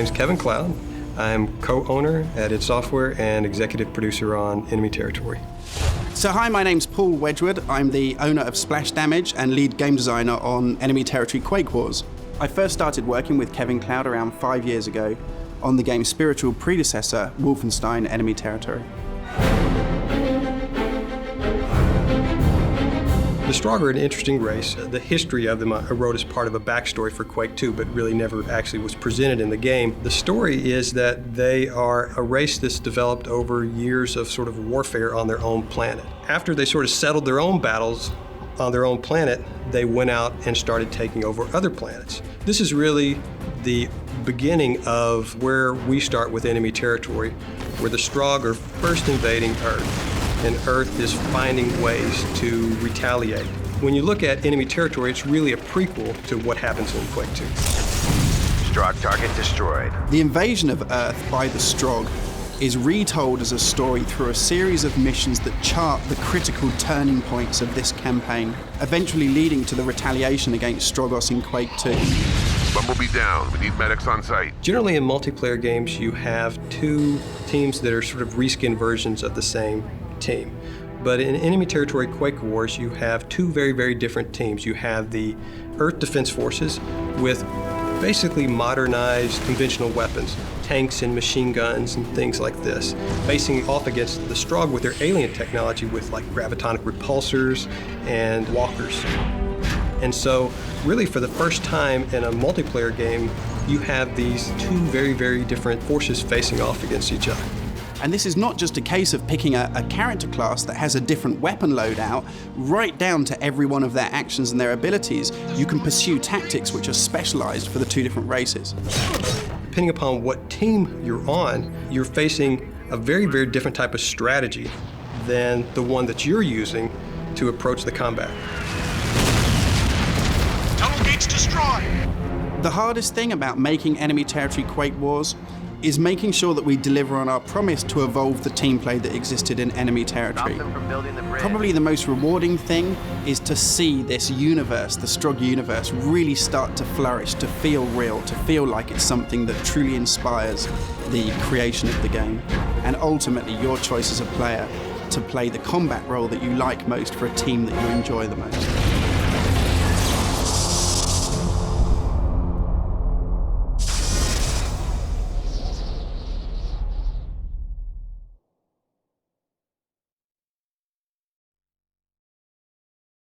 name's Kevin Cloud. I'm co-owner at id Software and executive producer on Enemy Territory. So hi, my name's Paul Wedgwood. I'm the owner of Splash Damage and lead game designer on Enemy Territory Quake Wars. I first started working with Kevin Cloud around 5 years ago on the game's spiritual predecessor, Wolfenstein Enemy Territory. The Strogg are an interesting race. The history of them I wrote as part of a backstory for Quake 2, but really never actually was presented in the game. The story is that they are a race that's developed over years of sort of warfare on their own planet. After they sort of settled their own battles on their own planet, they went out and started taking over other planets. This is really the beginning of where we start with Enemy Territory, where the Strogg are first invading Earth, and Earth is finding ways to retaliate. When you look at Enemy Territory, it's really a prequel to what happens in Quake 2. Strogg target destroyed. The invasion of Earth by the Strogg is retold as a story through a series of missions that chart the critical turning points of this campaign, eventually leading to the retaliation against Stroggos in Quake 2. Bumblebee down. We need medics on site. Generally in multiplayer games, you have two teams that are sort of reskin versions of the same team. But in Enemy Territory Quake Wars, you have two very, very different teams. You have the Earth Defense Forces with basically modernized conventional weapons, tanks and machine guns and things like this, facing off against the Strogg with their alien technology with like gravitonic repulsors and walkers. And so really for the first time in a multiplayer game, you have these two very, very different forces facing off against each other. And this is not just a case of picking a character class that has a different weapon loadout, right down to every one of their actions and their abilities. You can pursue tactics which are specialized for the two different races. Depending upon what team you're on, you're facing a very, very different type of strategy than the one that you're using to approach the combat. Tunnel gates destroyed! The hardest thing about making Enemy Territory Quake Wars is making sure that we deliver on our promise to evolve the team play that existed in Enemy Territory. Probably the most rewarding thing is to see this universe, the Strogg universe, really start to flourish, to feel real, to feel like it's something that truly inspires the creation of the game. And ultimately, your choice as a player to play the combat role that you like most for a team that you enjoy the most.